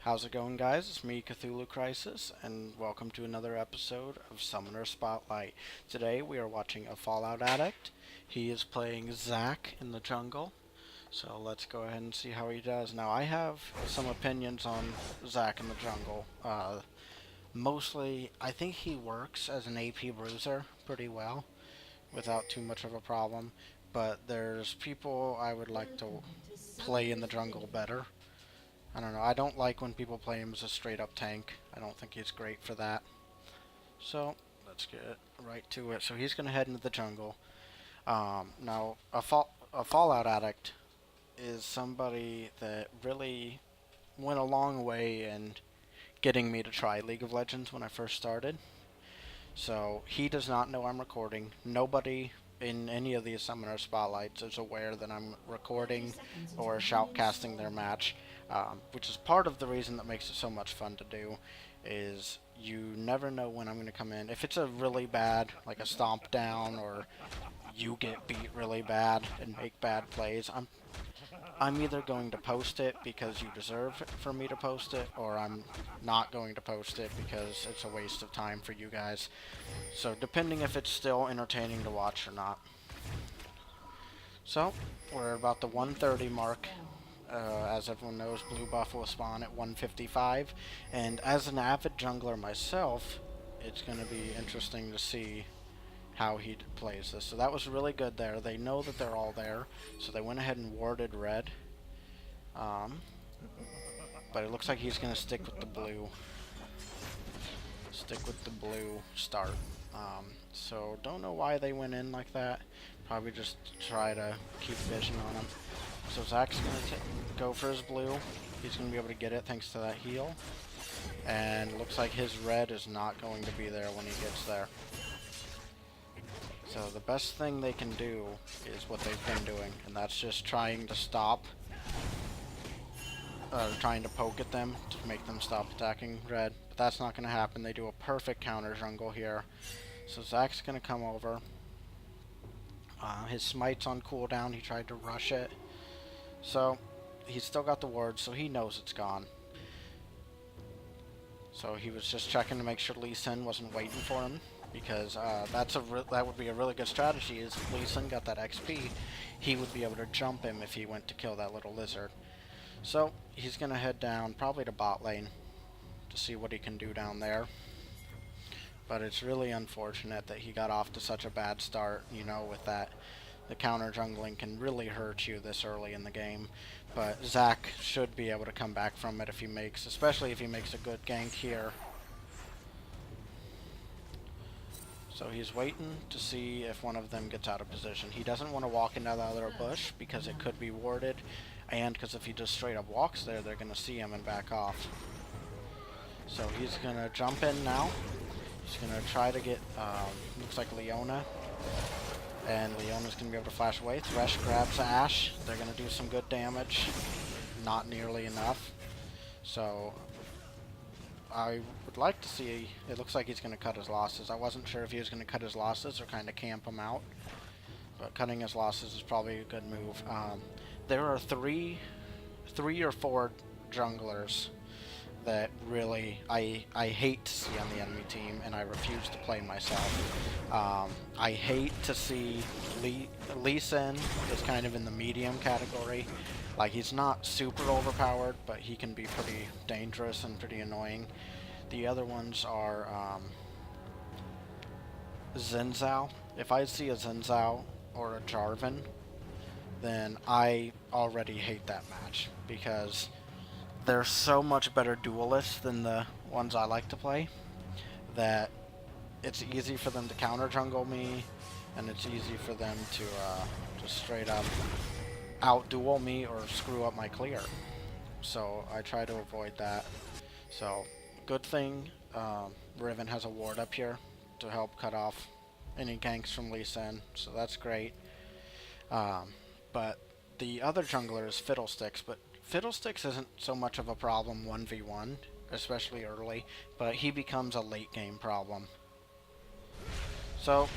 How's it going, guys? It's me, Cthulhu Crisis, and welcome to another episode of Summoner Spotlight. Today we are watching a Fallout Addict. He is playing Zac in the jungle, so let's go ahead and see how he does. Now, I have some opinions on Zac in the jungle. Mostly, I think he works as an AP bruiser pretty well, without too much of a problem, but there's people I would like to play in the jungle better. I don't know, I don't like when people play him as a straight up tank. I don't think he's great for that. So, let's get right to it. So he's going to head into the jungle. Now, a Fallout addict is somebody that really went a long way in getting me to try League of Legends when I first started. So, he does not know I'm recording. Nobody in any of these Summoner Spotlights is aware that I'm recording or shoutcasting their match. Which is part of the reason that makes it so much fun to do, is you never know when I'm going to come in. If it's a really bad, like a stomp down, or you get beat really bad and make bad plays, I'm either going to post it because you deserve for me to post it, or I'm not going to post it because it's a waste of time for you guys. So depending if it's still entertaining to watch or not. So, we're about the 130 mark. As everyone knows, blue buff will spawn at 155, and as an avid jungler myself, it's going to be interesting to see how he plays this. So that was really good there. They know that they're all there, so they went ahead and warded red. But it looks like he's going to stick with the blue. Stick with the blue start. So don't know why they went in like that. Probably just to try to keep vision on him. So Zac's going to go for his blue. He's going to be able to get it thanks to that heal. And it looks like his red is not going to be there when he gets there. So the best thing they can do is what they've been doing, and that's just trying to stop, trying to poke at them to make them stop attacking red. But that's not going to happen. They do a perfect counter jungle here. So Zac's going to come over. His smite's on cooldown. He tried to rush it. So, he's still got the ward, so he knows it's gone. So he was just checking to make sure Lee Sin wasn't waiting for him, because that would be a really good strategy. Is if Lee Sin got that XP, he would be able to jump him if he went to kill that little lizard. So he's gonna head down, probably to bot lane, to see what he can do down there. But it's really unfortunate that he got off to such a bad start, you know, with that. The counter jungling can really hurt you this early in the game, but Zac should be able to come back from it if he makes, especially if he makes a good gank here. So he's waiting to see if one of them gets out of position. He doesn't want to walk into the other bush because it could be warded, and because if he just straight up walks there, they're going to see him and back off. So he's going to jump in now. He's going to try to get, looks like Leona. And Leona's going to be able to flash away. Thresh grabs Ashe. They're going to do some good damage. Not nearly enough. So, I would like to see... It looks like he's going to cut his losses. I wasn't sure if he was going to cut his losses or kind of camp him out. But cutting his losses is probably a good move. There are three or four junglers that really I hate to see on the enemy team, and I refuse to play myself. I hate to see Lee Sin is kind of in the medium category. Like, he's not super overpowered, but he can be pretty dangerous and pretty annoying. The other ones are Xin Zhao. If I see a Xin Zhao or a Jarvan, then I already hate that match, because they're so much better duelists than the ones I like to play that it's easy for them to counter jungle me, and it's easy for them to just straight up out duel me or screw up my clear. So I try to avoid that. So good thing Riven has a ward up here to help cut off any ganks from Lee Sin, so that's great. But the other jungler is Fiddlesticks, but Fiddlesticks isn't so much of a problem 1v1, especially early, but he becomes a late game problem. So,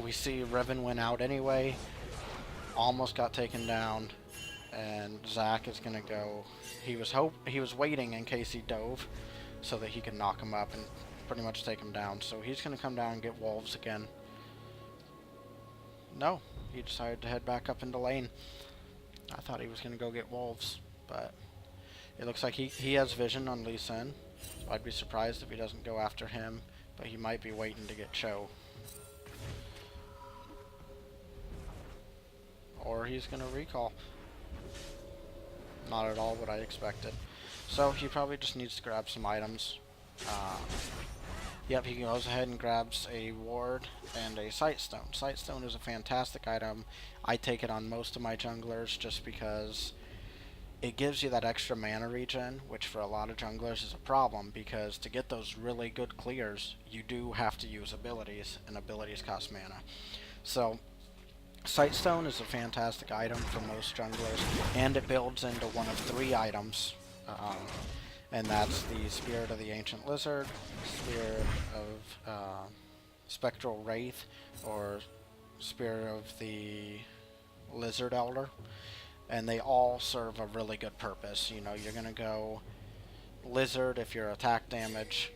we see Riven went out anyway, almost got taken down, and Zac is gonna go. He was waiting in case he dove, so that he could knock him up and pretty much take him down. So he's gonna come down and get wolves again. No, he decided to head back up into lane. I thought he was gonna go get wolves, but it looks like he has vision on Lee Sin. So I'd be surprised if he doesn't go after him, but he might be waiting to get Cho. Or he's gonna recall. Not at all what I expected. So he probably just needs to grab some items. Yep, he goes ahead and grabs a ward and a sightstone. Sightstone is a fantastic item. I take it on most of my junglers just because it gives you that extra mana regen, which for a lot of junglers is a problem, because to get those really good clears, you do have to use abilities, and abilities cost mana. So Sightstone is a fantastic item for most junglers, and it builds into one of 3 items, and that's the Spirit of the Ancient Lizard, Spirit of Spectral Wraith, or Spirit of the Lizard Elder, and they all serve a really good purpose. You know, you're going to go Lizard if you're attack damage,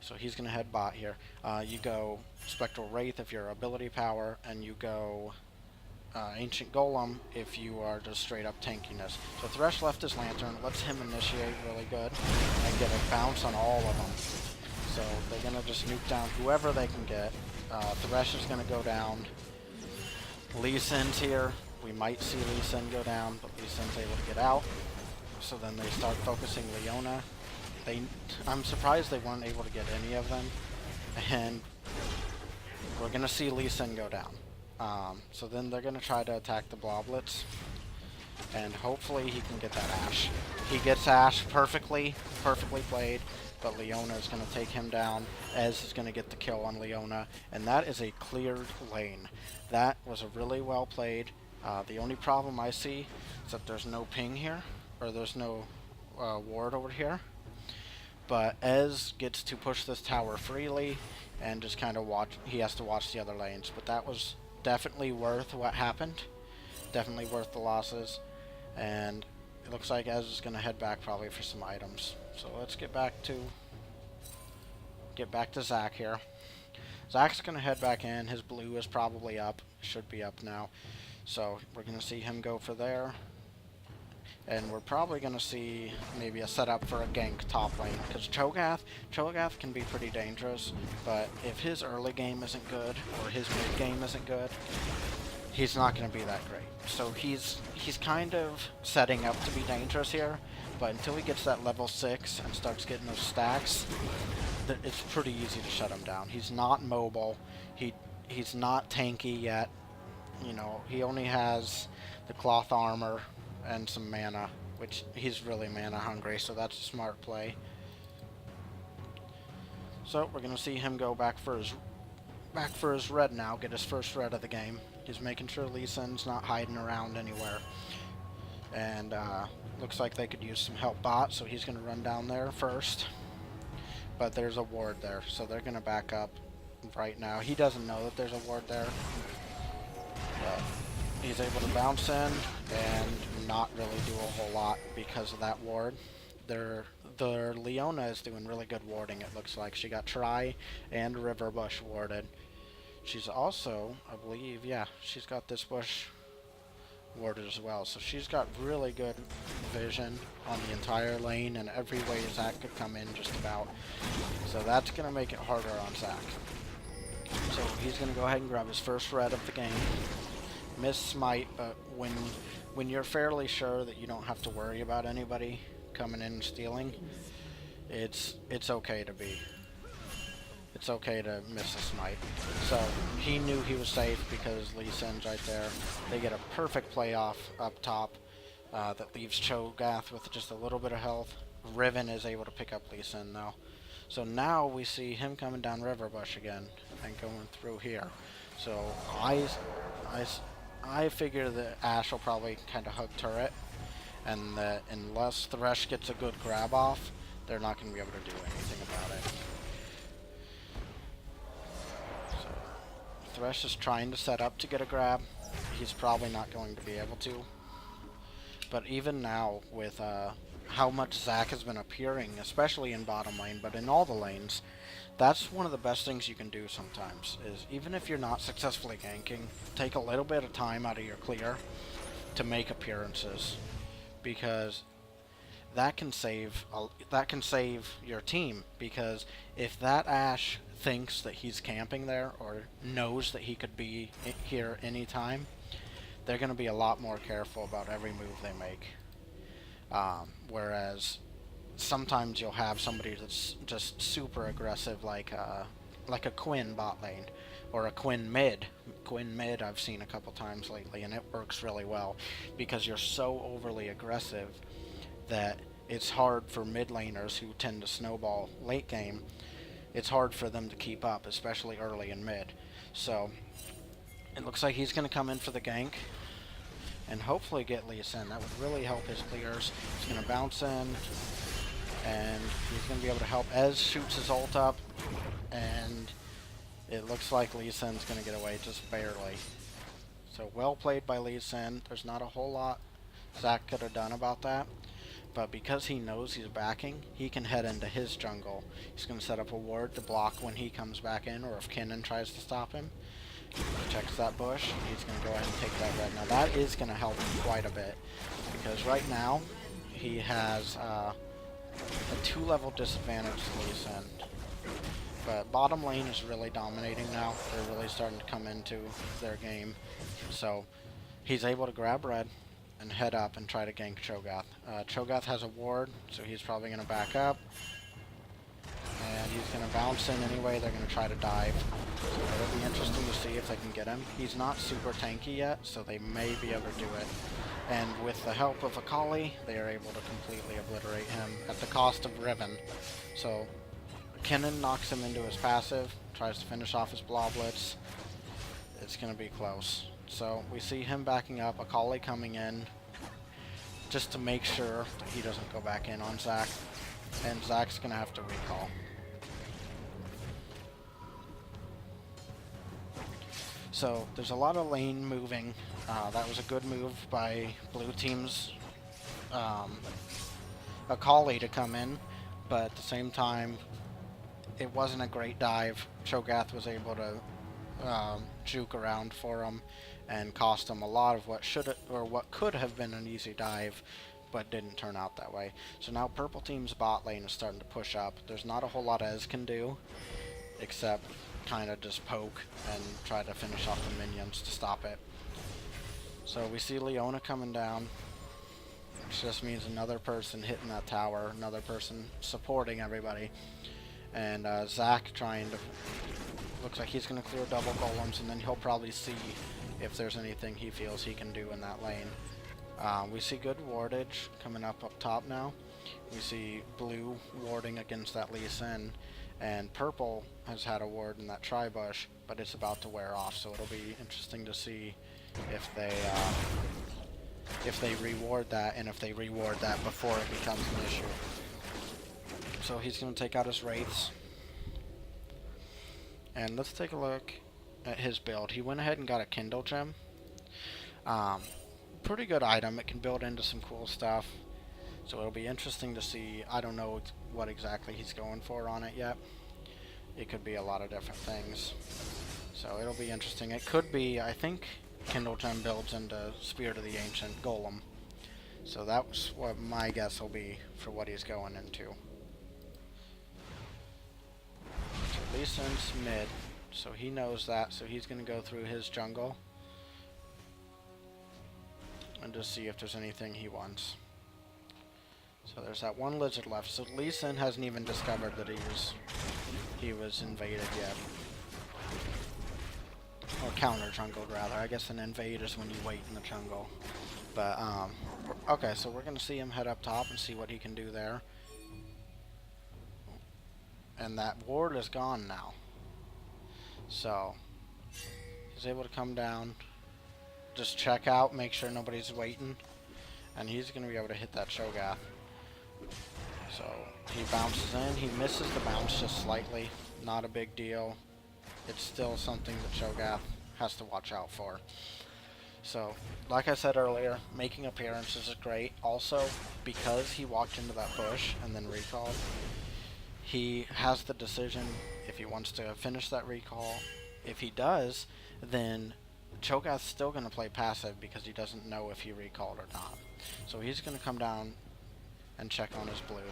so he's going to head bot here. You go Spectral Wraith if you're ability power, and you go Ancient Golem if you are just straight up tankiness. So Thresh left his Lantern, lets him initiate really good, and get a bounce on all of them. So they're going to just nuke down whoever they can get. Thresh is going to go down. Lee Sin's here. We might see Lee Sin go down, but Lee Sin's able to get out. So then they start focusing Leona. I'm surprised they weren't able to get any of them. And we're going to see Lee Sin go down. So then they're going to try to attack the Bloblets. And hopefully he can get that Ashe. He gets Ashe perfectly played. But Leona is going to take him down. Ez is going to get the kill on Leona. And that is a cleared lane. That was a really well played. The only problem I see is that there's no ping here. Or there's no ward over here. But Ez gets to push this tower freely. And just kind of watch. He has to watch the other lanes. But that was definitely worth what happened. Definitely worth the losses. And it looks like Ez is going to head back probably for some items. So let's get back to Zac here. Zac's going to head back in. His blue is probably up. Should be up now. So we're going to see him go for there. And we're probably going to see maybe a setup for a gank top lane. Because Cho'Gath can be pretty dangerous. But if his early game isn't good, or his mid game isn't good, he's not going to be that great. So he's kind of setting up to be dangerous here. But until he gets that level 6 and starts getting those stacks, it's pretty easy to shut him down. He's not mobile. He's not tanky yet. You know, he only has the cloth armor and some mana, which he's really mana hungry, so that's a smart play. So we're gonna see him go back for his red now, get his first red of the game. He's making sure Lee Sin's not hiding around anywhere. And looks like they could use some help bot, so he's gonna run down there first. But there's a ward there, so they're gonna back up right now. He doesn't know that there's a ward there. But he's able to bounce in and not really do a whole lot because of that ward. Their Leona is doing really good warding, it looks like. She got Tri and River Bush warded. She's also, I believe, yeah, she's got this bush warded as well. So she's got really good vision on the entire lane and every way Zac could come in just about. So that's going to make it harder on Zac. So he's going to go ahead and grab his first red of the game. Miss smite, but when you're fairly sure that you don't have to worry about anybody coming in and stealing, it's okay to miss a smite. So he knew he was safe because Lee Sin's right there. They get a perfect play off up top that leaves Cho'Gath with just a little bit of health. Riven is able to pick up Lee Sin though. So now we see him coming down River Bush again and going through here. So I figure that Ashe will probably kind of hug turret, and that unless Thresh gets a good grab off, they're not going to be able to do anything about it. So Thresh is trying to set up to get a grab. He's probably not going to be able to. But even now, with how much Zac has been appearing, especially in bottom lane, but in all the lanes, that's one of the best things you can do sometimes, is even if you're not successfully ganking, take a little bit of time out of your clear to make appearances, because that can save your team, because if that Ashe thinks that he's camping there or knows that he could be here anytime, they're going to be a lot more careful about every move they make. Whereas sometimes you'll have somebody that's just super aggressive, like a Quinn bot lane, or a Quinn mid. Quinn mid I've seen a couple times lately, and it works really well because you're so overly aggressive that it's hard for mid laners who tend to snowball late game. It's hard for them to keep up, especially early in mid. So it looks like he's going to come in for the gank and hopefully get Lee Sin. That would really help his clears. He's going to bounce in, and he's going to be able to help. Ez shoots his ult up, and it looks like Lee Sin's going to get away just barely. So well played by Lee Sin. There's not a whole lot Zac could have done about that. But because he knows he's backing, he can head into his jungle. He's going to set up a ward to block when he comes back in, or if Kinnan tries to stop him. He checks that bush, and he's going to go ahead and take that red. Now that is going to help him quite a bit, because right now he has a 2-level disadvantage to Lee Sin. But bottom lane is really dominating now. They're really starting to come into their game. So he's able to grab red and head up and try to gank Cho'Gath. Cho'Gath has a ward, so he's probably going to back up. And he's going to bounce in anyway. They're going to try to dive. So it'll be interesting to see if they can get him. He's not super tanky yet, so they may be able to do it. And with the help of Akali, they are able to completely obliterate him at the cost of Riven. So Kinnan knocks him into his passive, tries to finish off his Bloblets. It's going to be close. So we see him backing up, Akali coming in, just to make sure that he doesn't go back in on Zac. And Zac's going to have to recall. So there's a lot of lane moving. That was a good move by blue team's Akali to come in, but at the same time, it wasn't a great dive. Cho'Gath was able to juke around for him and cost him a lot of what could have been an easy dive, but didn't turn out that way. So now purple team's bot lane is starting to push up. There's not a whole lot Ez can do, except kind of just poke and try to finish off the minions to stop it. So we see Leona coming down, which just means another person hitting that tower, another person supporting everybody. And Zac trying to, looks like he's going to clear double golems, and then he'll probably see if there's anything he feels he can do in that lane. We see good wardage coming up top now. We see blue warding against that Lee Sin, and purple has had a ward in that tri-bush, but it's about to wear off, so it'll be interesting to see if they reward that, and if they reward that before it becomes an issue. So he's going to take out his wraiths, and let's take a look at his build. He went ahead and got a Kindle gem. Pretty good item. It can build into some cool stuff, so it'll be interesting to see. I don't know what exactly he's going for on it yet. It could be a lot of different things, so it'll be interesting. It could be, I think Kindle gem builds into Spirit of the Ancient Golem, so that's what my guess will be for what he's going into. So Lee Sin's mid, so he knows that, so he's going to go through his jungle and just see if there's anything he wants. So there's that one lizard left. So Lee Sin hasn't even discovered that he was invaded yet. Or counter jungled rather. I guess an invade is when you wait in the jungle. But okay, so we're gonna see him head up top and see what he can do there. And that ward is gone now. So he's able to come down, just check out, make sure nobody's waiting, and he's going to be able to hit that Cho'Gath. So he bounces in, he misses the bounce just slightly, not a big deal. It's still something that Cho'Gath has to watch out for. So, like I said earlier, making appearances is great. Also, because he walked into that bush and then recalled, he has the decision if he wants to finish that recall. If he does, then Cho'Gath's still going to play passive because he doesn't know if he recalled or not. So he's going to come down and check on his blue.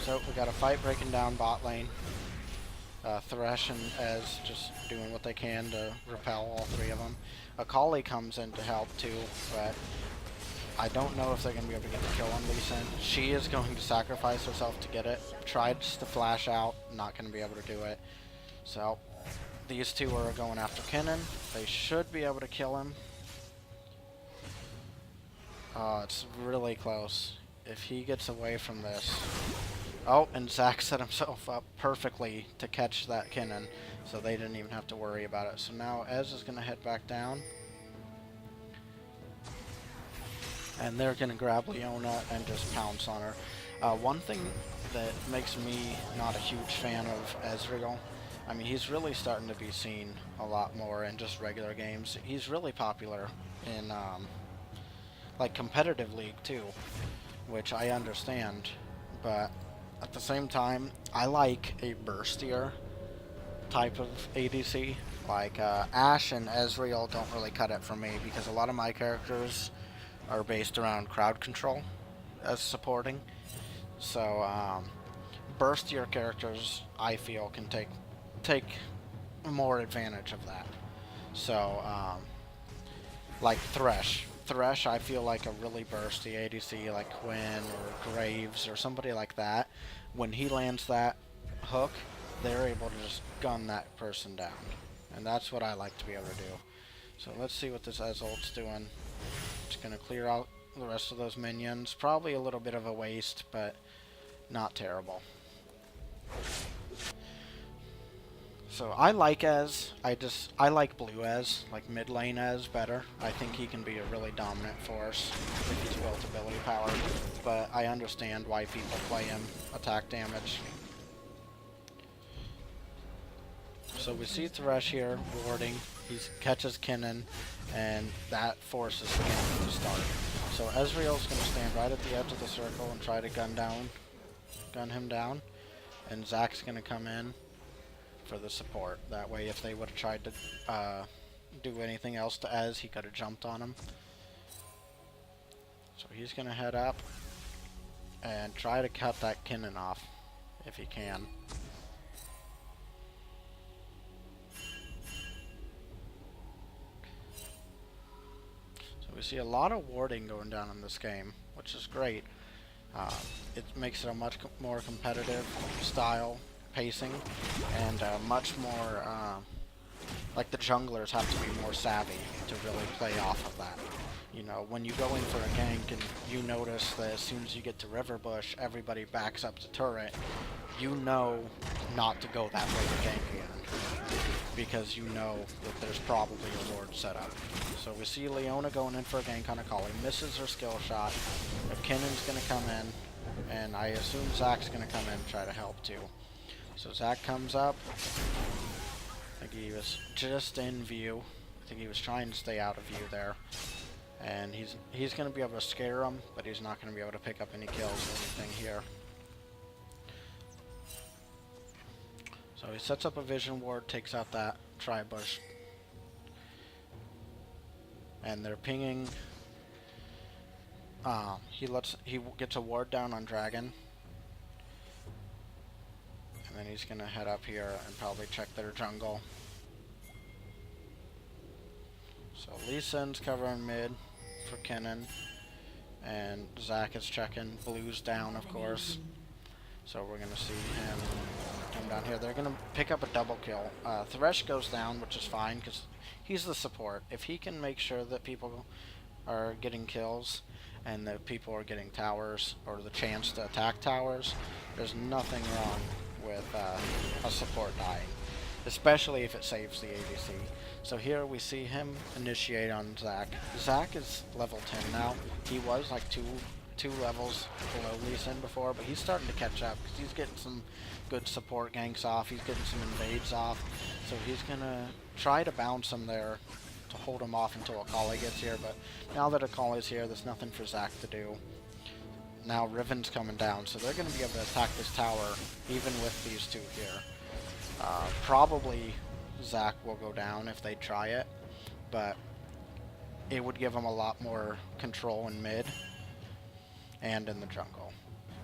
So we got a fight breaking down bot lane. Thresh and Ez just doing what they can to repel all three of them. Akali comes in to help too, but I don't know if they're going to be able to get the kill on Lee Sin. She is going to sacrifice herself to get it. Tried to flash out, not going to be able to do it. So these two are going after Kennen. They should be able to kill him. It's really close. If he gets away from this... Oh, and Zac set himself up perfectly to catch that Kennen, so they didn't even have to worry about it. So now Ez is going to head back down. And they're going to grab Leona and just pounce on her. One thing that makes me not a huge fan of Ezreal, I mean, he's really starting to be seen a lot more in just regular games. He's really popular in, like, competitive league, too, which I understand, but at the same time, I like a burstier type of ADC. Like, Ashe and Ezreal don't really cut it for me because a lot of my characters are based around crowd control as supporting. So, burstier characters, I feel, can take more advantage of that. So, like Thresh. Thresh, I feel like a really bursty ADC like Quinn or Graves or somebody like that. When he lands that hook, they're able to just gun that person down. And that's what I like to be able to do. So let's see what this Ezult's doing. Just going to clear out the rest of those minions. Probably a little bit of a waste, but not terrible. So I like Ez. I like blue Ez, like mid lane Ez better. I think he can be a really dominant force with his built ability power. But I understand why people play him attack damage. So we see Thresh here warding. He catches Kennen, and that forces the game to start. So Ezreal's going to stand right at the edge of the circle and try to gun him down. And Zac's going to come in for the support. That way, if they would have tried to do anything else to Ez, he could have jumped on him. So he's going to head up and try to cut that Kennen off if he can. So we see a lot of warding going down in this game, which is great. It makes it a much more competitive style pacing, and much more, like the junglers have to be more savvy to really play off of that. You know, when you go in for a gank and you notice that as soon as you get to River Bush, everybody backs up the turret, you know not to go that way to gank again, because you know that there's probably a ward set up. So we see Leona going in for a gank on Akali, misses her skill shot. If Kennen's going to come in, and I assume Zac's going to come in and try to help too. So Zac comes up. I think he was just in view. I think he was trying to stay out of view there. And he's going to be able to scare him, but he's not going to be able to pick up any kills or anything here. So he sets up a vision ward, takes out that tri-bush. And they're pinging. He gets a ward down on Dragon. And then he's going to head up here and probably check their jungle. So Lee Sin's covering mid for Kennen. And Zac is checking. Blue's down, of course. So we're going to see him come down here. They're going to pick up a double kill. Thresh goes down, which is fine because he's the support. If he can make sure that people are getting kills and that people are getting towers or the chance to attack towers, there's nothing wrong with a support dying, especially if it saves the ADC. So here we see him initiate on Zac. Zac is level 10 now. He was like two levels below Lee Sin before, but he's starting to catch up because he's getting some good support ganks off. He's getting some invades off. So he's gonna try to bounce him there to hold him off until Akali gets here, but now that Akali's here, there's nothing for Zac to do. Now Riven's coming down, so they're going to be able to attack this tower even with these two here. Probably Zac will go down if they try it, but it would give them a lot more control in mid and in the jungle.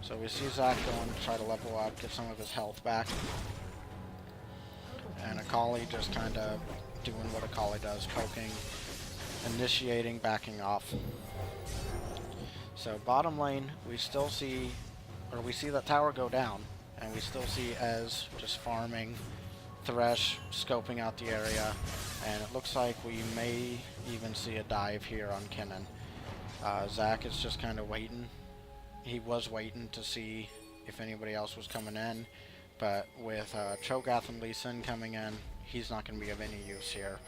So we see Zac going to try to level up, get some of his health back. And Akali just kind of doing what Akali does, poking, initiating, backing off. So bottom lane, we still see, or we see that tower go down, and we still see Ez just farming, Thresh scoping out the area, and it looks like we may even see a dive here on Kinnan. Zac is just kind of waiting. He was waiting to see if anybody else was coming in, but with Cho'Gath and Lee Sin coming in, he's not going to be of any use here.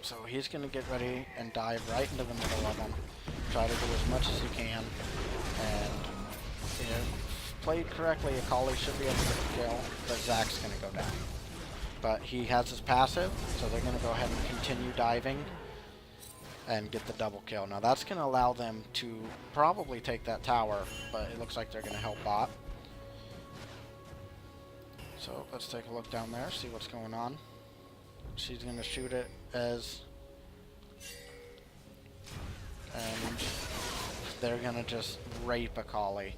So he's going to get ready and dive right into the middle of them, try to do as much as he can, and if played correctly, Akali should be able to get the kill, but Zac's going to go down. But he has his passive, so they're going to go ahead and continue diving and get the double kill. Now that's going to allow them to probably take that tower, but it looks like they're going to help bot. So let's take a look down there, see what's going on. She's going to shoot it as... and they're going to just rape Akali.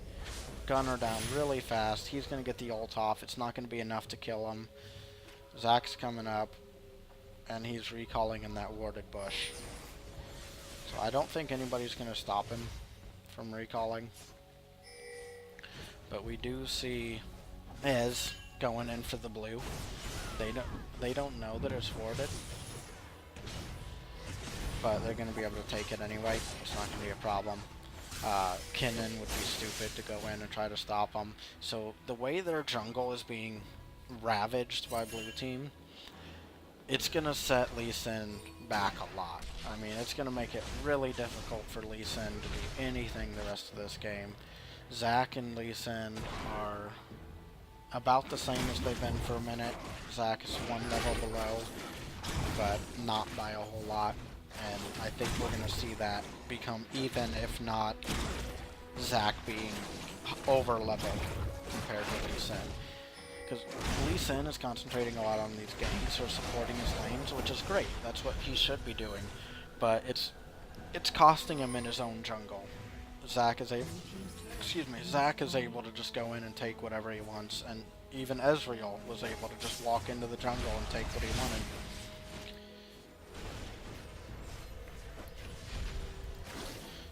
Gun her down really fast. He's going to get the ult off. It's not going to be enough to kill him. Zac's coming up, and he's recalling in that warded bush. So I don't think anybody's going to stop him from recalling. But we do see Ez going in for the blue. They don't know that it's warded, but they're going to be able to take it anyway. It's not going to be a problem. Kinnan would be stupid to go in and try to stop them. So the way their jungle is being ravaged by blue team, it's going to set Lee Sin back a lot. I mean, it's going to make it really difficult for Lee Sin to do anything the rest of this game. Zac and Lee Sin are about the same as they've been for a minute. Zac is one level below, but not by a whole lot. And I think we're going to see that become even, if not Zac being over-leveled compared to Lee Sin. Because Lee Sin is concentrating a lot on these ganks or supporting his lanes, which is great. That's what he should be doing. But it's costing him in his own jungle. Zac is able to just go in and take whatever he wants, and even Ezreal was able to just walk into the jungle and take what he wanted.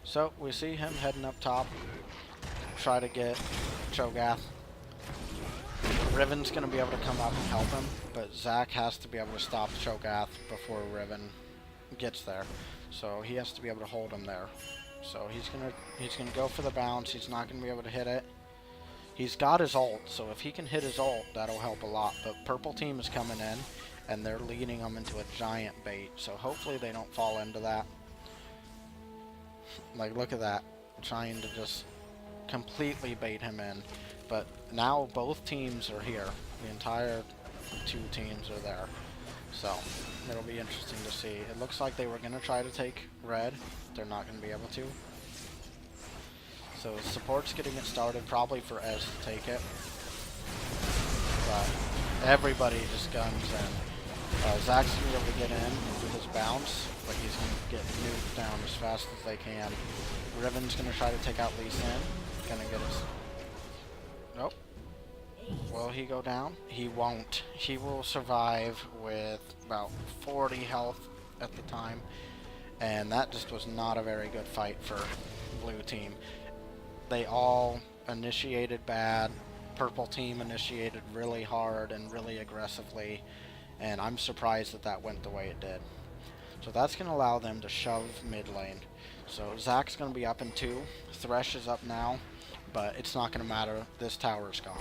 So we see him heading up top, try to get Cho'Gath. Riven's going to be able to come up and help him, but Zac has to be able to stop Cho'Gath before Riven gets there. So he has to be able to hold him there. So he's gonna go for the bounce. He's not gonna be able to hit it. He's got his ult, so if he can hit his ult, that'll help a lot. But purple team is coming in, and they're leading him into a giant bait. So hopefully they don't fall into that. Like, look at that, trying to just completely bait him in. But now both teams are here. The entire two teams are there. So it'll be interesting to see. It looks like they were going to try to take red. They're not going to be able to. So support's getting it started, probably for Ez to take it. But everybody just guns in. Zac's going to be able to get in with his bounce, but he's going to get nuked down as fast as they can. Riven's going to try to take out Lee Sin. Going to get his... Nope. Will he go down? He won't. He will survive with about 40 health at the time. And that just was not a very good fight for blue team. They all initiated bad. Purple team initiated really hard and really aggressively. And I'm surprised that that went the way it did. So that's going to allow them to shove mid lane. So Zac's going to be up in 2. Thresh is up now. But it's not going to matter. This tower's gone.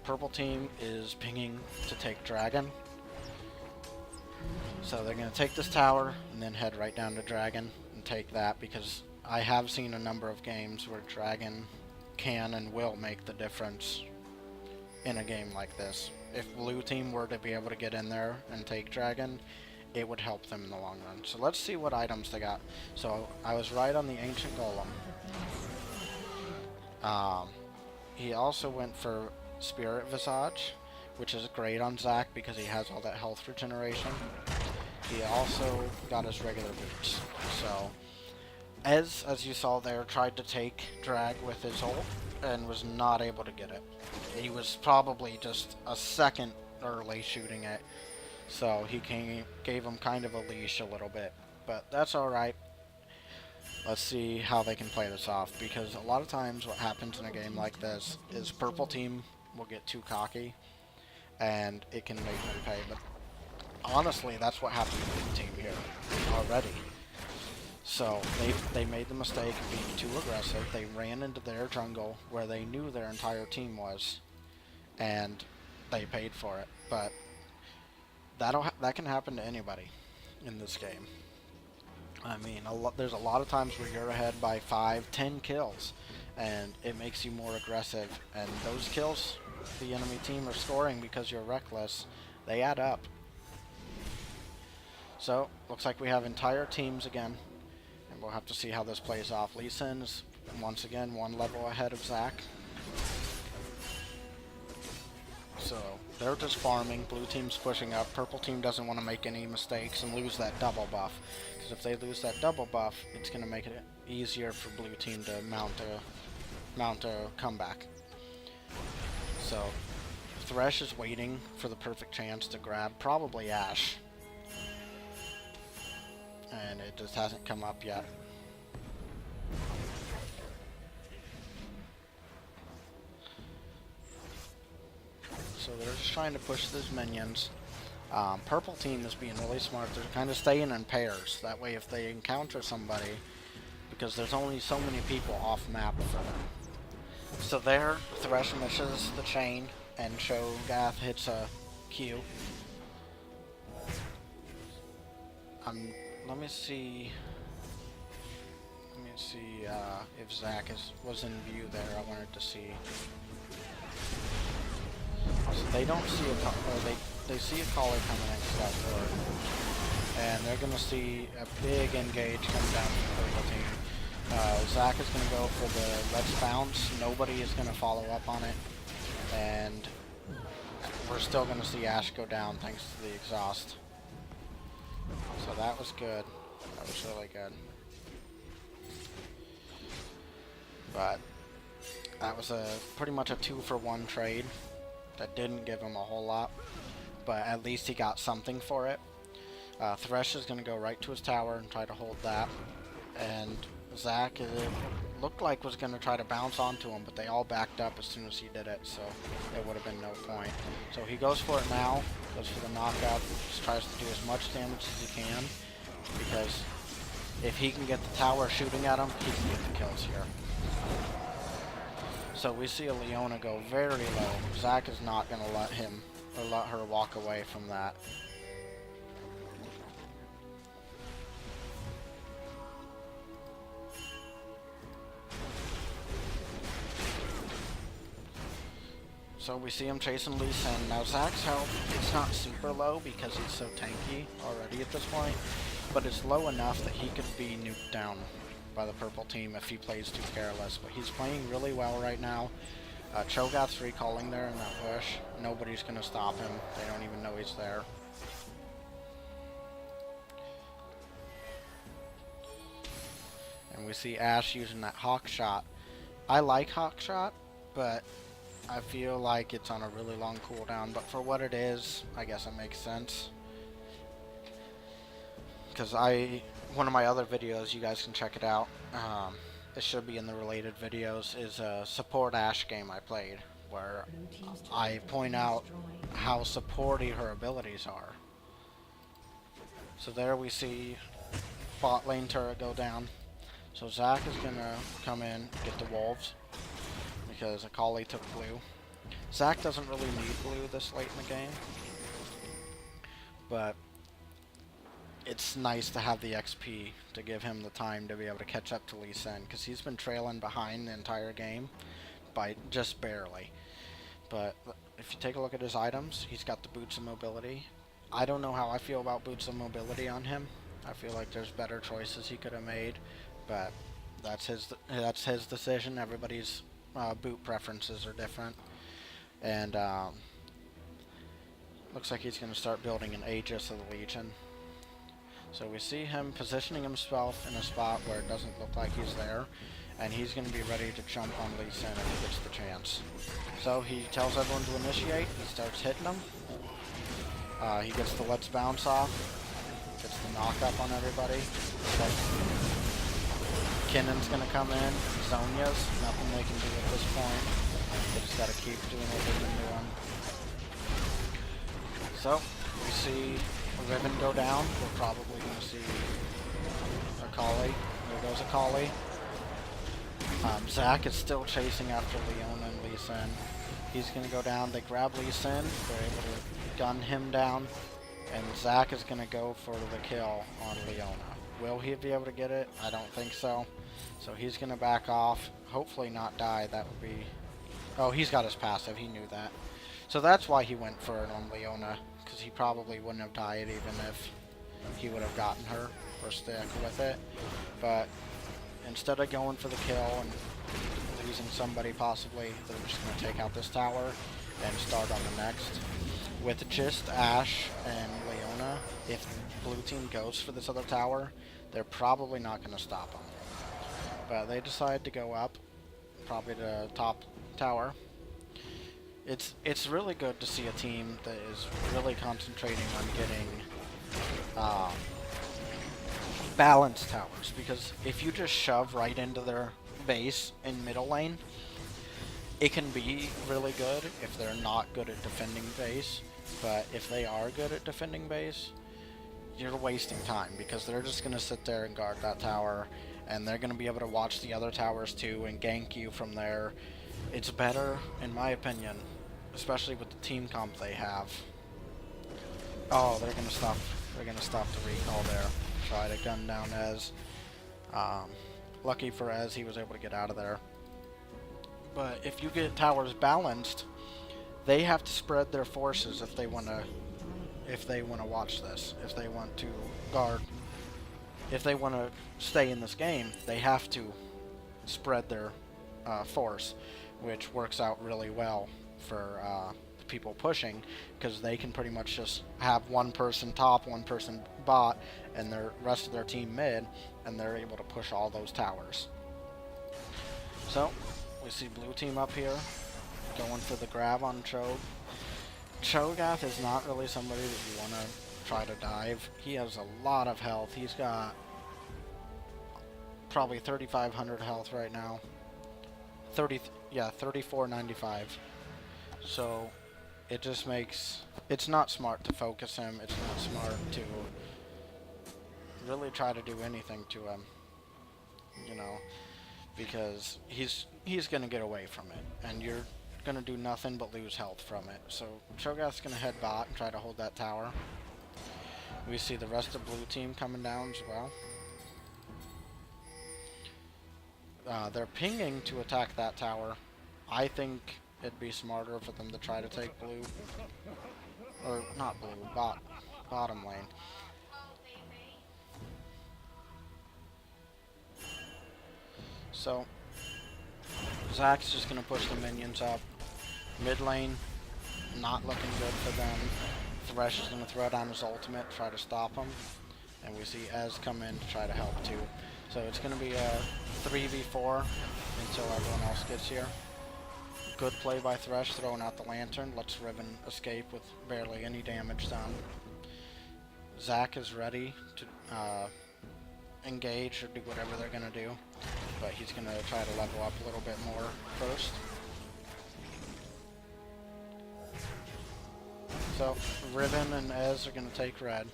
Purple team is pinging to take Dragon. So they're going to take this tower and then head right down to Dragon and take that, because I have seen a number of games where Dragon can and will make the difference in a game like this. if blue team were to be able to get in there and take dragon, it would help them in the long run. So let's see what items they got. So I was right on the ancient golem. He also went for spirit visage, which is great on Zac because he has all that health regeneration. He also got his regular boots. So as you saw there, tried to take drag with his ult and was not able to get it. He was probably just a second early shooting it. So he gave him kind of a leash a little bit. But that's alright. Let's see how they can play this off, because a lot of times what happens in a game like this is purple team will get too cocky and it can make them pay. But honestly, that's what happened to blue team here already. So they made the mistake of being too aggressive. They ran into their jungle where they knew their entire team was, and they paid for it. But that can happen to anybody in this game. I mean, there's a lot of times where you're ahead by 5, 10 kills, and it makes you more aggressive. And those kills the enemy team are scoring because you're reckless, they add up. So, looks like we have entire teams again, and we'll have to see how this plays off. Lee Sin's, once again, one level ahead of Zac. So, they're just farming. Blue team's pushing up. Purple team doesn't want to make any mistakes and lose that double buff. Because if they lose that double buff, it's going to make it easier for blue team to mount a comeback. So, Thresh is waiting for the perfect chance to grab probably Ashe. And it just hasn't come up yet. So they're just trying to push those minions. Purple team is being really smart. They're kind of staying in pairs. That way if they encounter somebody, because there's only so many people off map for them. So there, Thresh misses the chain, and Cho'Gath hits a Q. Let me see if Zac was in view there. I wanted to see. So they don't see they see a caller coming into that door, and they're gonna see a big engage come down from the purple team. Zac is gonna go for the let's bounce. Nobody is gonna follow up on it, and we're still gonna see Ashe go down thanks to the exhaust. So that was good. That was really good. But that was pretty much a 2-for-1 trade. That didn't give him a whole lot, but at least he got something for it. Thresh is going to go right to his tower and try to hold that. And Zac, it looked like, was going to try to bounce onto him, but they all backed up as soon as he did it, so it would have been no point. So he goes for it now, goes for the knockout, just tries to do as much damage as he can, because if he can get the tower shooting at him, he can get the kills here. So we see a Leona go very low. Zac is not going to let him or let her walk away from that. So we see him chasing Lee Sin. Now Zac's health, it's not super low because he's so tanky already at this point, but it's low enough that he could be nuked down by the purple team if he plays too careless. But he's playing really well right now. Cho'Gath's recalling there in that bush. Nobody's going to stop him. They don't even know he's there. And we see Ashe using that hawk shot. I like hawk shot, but I feel like it's on a really long cooldown. But for what it is, I guess it makes sense. Because one of my other videos, you guys can check it out, it should be in the related videos, is a support Ashe game I played, where I point out how supporty her abilities are. So there we see bot lane turret go down. So Zac is going to come in, get the wolves, because Akali took blue. Zac doesn't really need blue this late in the game, but it's nice to have the XP to give him the time to be able to catch up to Lee Sin, because he's been trailing behind the entire game by just barely. But if you take a look at his items, he's got the Boots of Mobility. I don't know how I feel about Boots of Mobility on him. I feel like there's better choices he could have made, but that's his decision. Everybody's boot preferences are different, and looks like he's going to start building an Aegis of the Legion. So we see him positioning himself in a spot where it doesn't look like he's there, and he's going to be ready to jump on Lee Sin if he gets the chance. So he tells everyone to initiate, he starts hitting them. He gets the Let's Bounce off, gets the knock up on everybody. But Kinnon's going to come in, Zonya's, nothing they can do at this point. They just got to keep doing what they've been doing. So, we see Riven go down. We're probably going to see Akali. There goes Akali. Zac is still chasing after Leona and Lee Sin. He's going to go down. They grab Lee Sin. They're able to gun him down. And Zac is going to go for the kill on Leona. Will he be able to get it? I don't think so. So he's going to back off. Hopefully not die. That would be... Oh, he's got his passive. He knew that. So that's why he went for it on Leona. Because he probably wouldn't have died even if he would have gotten her or stick with it. But instead of going for the kill and losing somebody possibly, they're just going to take out this tower and start on the next. With just Ashe and Leona, if blue team goes for this other tower, they're probably not going to stop them. But they decide to go up, probably to top tower. It's really good to see a team that is really concentrating on getting balanced towers, because if you just shove right into their base in middle lane, it can be really good if they're not good at defending base. But if they are good at defending base, you're wasting time, because they're just going to sit there and guard that tower, and they're going to be able to watch the other towers too and gank you from there. It's better, in my opinion, especially with the team comp they have. Oh, they're going to stop. They're going to stop the recall there. Try to gun down Ez. Lucky for Ez, he was able to get out of there. But if you get towers balanced, they have to spread their forces if they want to watch this. If they want to guard, if they want to stay in this game, they have to spread their force, which works out really well for the people pushing, because they can pretty much just have one person top, one person bot, and the rest of their team mid, and they're able to push all those towers. So we see blue team up here going for the grab on Cho'Gath. Cho'Gath is not really somebody that you want to try to dive. He has a lot of health. He's got probably 3,500 health right now. 3,495. So it just makes... It's not smart to focus him. It's not smart to really try to do anything to him. You know, because he's going to get away from it. And you're going to do nothing but lose health from it. So Cho'Gath's going to head bot and try to hold that tower. We see the rest of blue team coming down as well. They're pinging to attack that tower. I think it'd be smarter for them to try to take blue. Or not blue, bottom lane. So Zac's just going to push the minions up. Mid lane, not looking good for them. Thresh is going to throw down his ultimate, try to stop him. And we see Ez come in to try to help too. So it's going to be a 3v4 until everyone else gets here. Good play by Thresh, throwing out the lantern. Lets Riven escape with barely any damage done. Zac is ready to engage or do whatever they're going to do. But he's going to try to level up a little bit more first. So Riven and Ez are going to take red.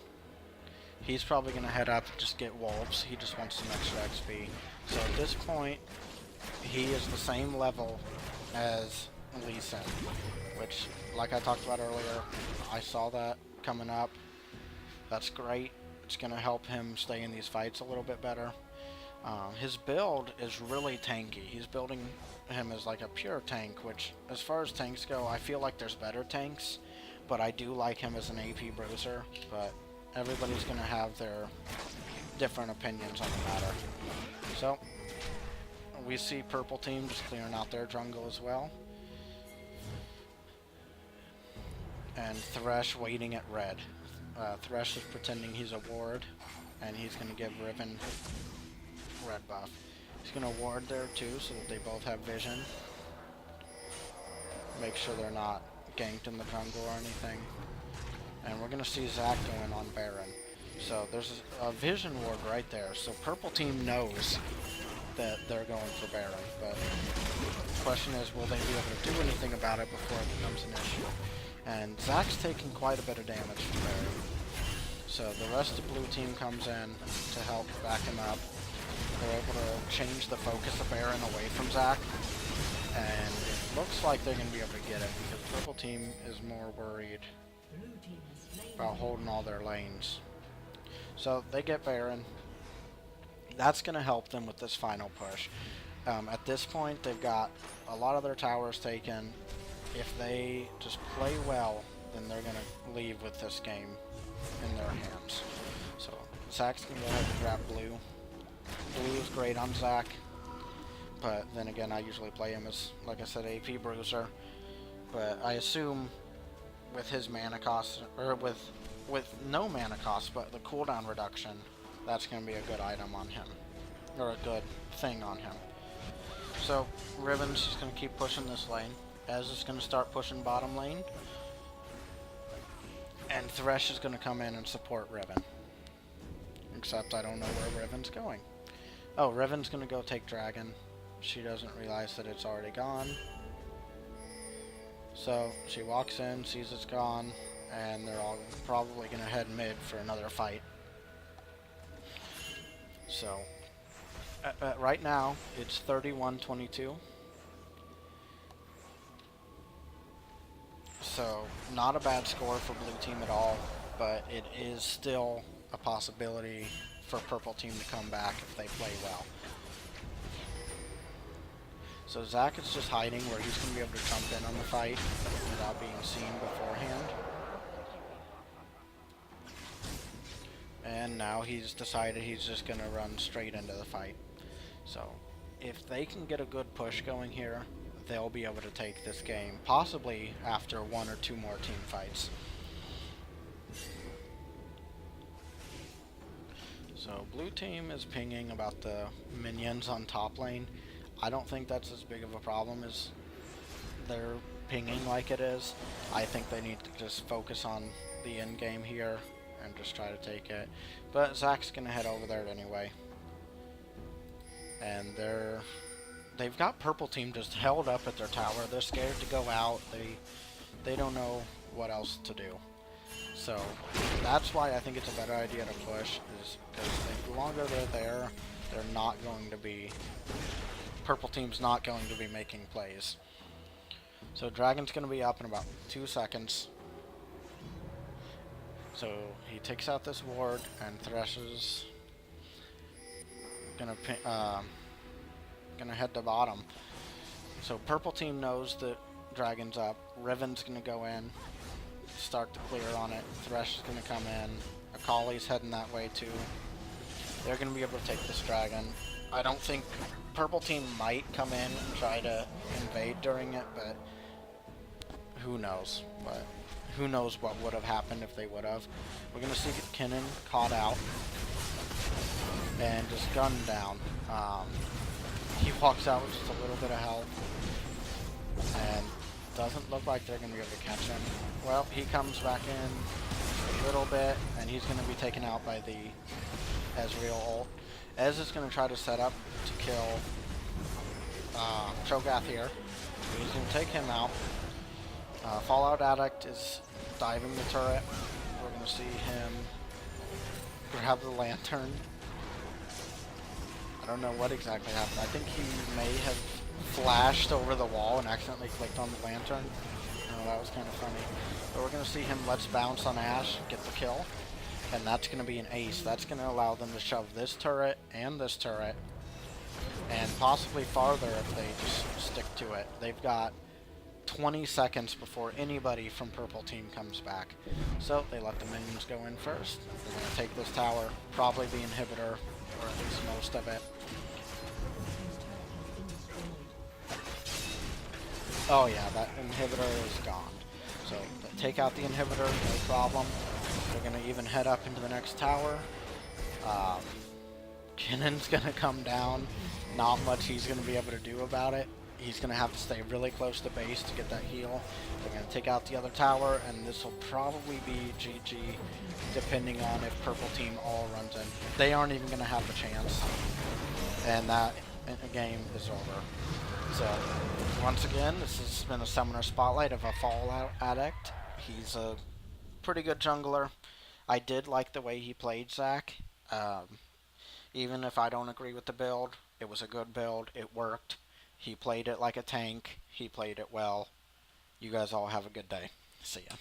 He's probably going to head up and just get wolves. He just wants some extra XP. So at this point, he is the same level as Lee Sin, which, like I talked about earlier, I saw that coming up. That's great. It's going to help him stay in these fights a little bit better. His build is really tanky. He's building him as like a pure tank, which, as far as tanks go, I feel like there's better tanks, but I do like him as an AP bruiser, but everybody's going to have their different opinions on the matter. So, we see purple team just clearing out their jungle as well. And Thresh waiting at red. Thresh is pretending he's a ward, and he's going to give Riven red buff. He's going to ward there too, so that they both have vision. Make sure they're not ganked in the jungle or anything. And we're going to see Zac go in on Baron. So there's a vision ward right there. So purple team knows that they're going for Baron, but the question is, will they be able to do anything about it before it becomes an issue? And Zac's taking quite a bit of damage from Baron. So the rest of blue team comes in to help back him up. They're able to change the focus of Baron away from Zac, and it looks like they're going to be able to get it, because purple team is more worried about holding all their lanes. So they get Baron. That's going to help them with this final push. At this point, they've got a lot of their towers taken. If they just play well, then they're going to leave with this game in their hands. So Zac's going to go ahead and grab blue. Blue is great on Zac, but then again, I usually play him as, like I said, AP bruiser. But I assume with his mana cost, or with no mana cost, but the cooldown reduction, that's going to be a good item on him, or a good thing on him. So Riven's just going to keep pushing this lane. Ez is going to start pushing bottom lane, and Thresh is going to come in and support Riven. Except I don't know where Riven's going. Oh, Riven's going to go take Dragon. She doesn't realize that it's already gone. So she walks in, sees it's gone, and they're all probably going to head mid for another fight. So right now it's 31-22. So not a bad score for blue team at all, but it is still a possibility for purple team to come back if they play well. So Zac is just hiding where he's going to be able to jump in on the fight without being seen beforehand. And now he's decided he's just going to run straight into the fight. So if they can get a good push going here, they'll be able to take this game, possibly after one or two more team fights. So blue team is pinging about the minions on top lane. I don't think that's as big of a problem as they're pinging like it is. I think they need to just focus on the end game here and just try to take it. But Zac's gonna head over there anyway. And they've got purple team just held up at their tower. They're scared to go out. They don't know what else to do. So that's why I think it's a better idea to push, is because the longer they're there, they're not going to be, purple team's not going to be making plays. So Dragon's going to be up in about 2 seconds. So he takes out this ward, and Thresh is gonna head to bottom. So purple team knows that Dragon's up. Riven's gonna go in, start to clear on it. Thresh is gonna come in. Akali's heading that way too. They're gonna be able to take this dragon. I don't think purple team might come in and try to invade during it, but who knows? But who knows what would have happened if they would have. We're gonna see Kinnan caught out and just gunned down. He walks out with just a little bit of health, and doesn't look like they're going to be able to catch him. Well, he comes back in a little bit, and he's going to be taken out by the Ezreal ult. Ez is going to try to set up to kill Cho'Gath here. He's going to take him out. Fallout Addict is diving the turret. We're going to see him grab the lantern. I don't know what exactly happened. I think he may have flashed over the wall and accidentally clicked on the lantern. That was kind of funny. But we're going to see him Let's Bounce on Ashe, get the kill. And that's going to be an ace. That's going to allow them to shove this turret and this turret and possibly farther if they just stick to it. They've got 20 seconds before anybody from purple team comes back. So they let the minions go in first. They're going to take this tower, probably the inhibitor, or at least most of it. Oh yeah, that inhibitor is gone. So take out the inhibitor, no problem. They're going to even head up into the next tower. Kinnon's going to come down. Not much he's going to be able to do about it. He's going to have to stay really close to base to get that heal. They're going to take out the other tower, and this will probably be GG, depending on if purple team all runs in. They aren't even going to have the chance, and that game is over. So, once again, this has been a Summoner Spotlight of a Fallout Addict. He's a pretty good jungler. I did like the way he played Zac. Even if I don't agree with the build, it was a good build. It worked. He played it like a tank. He played it well. You guys all have a good day. See ya.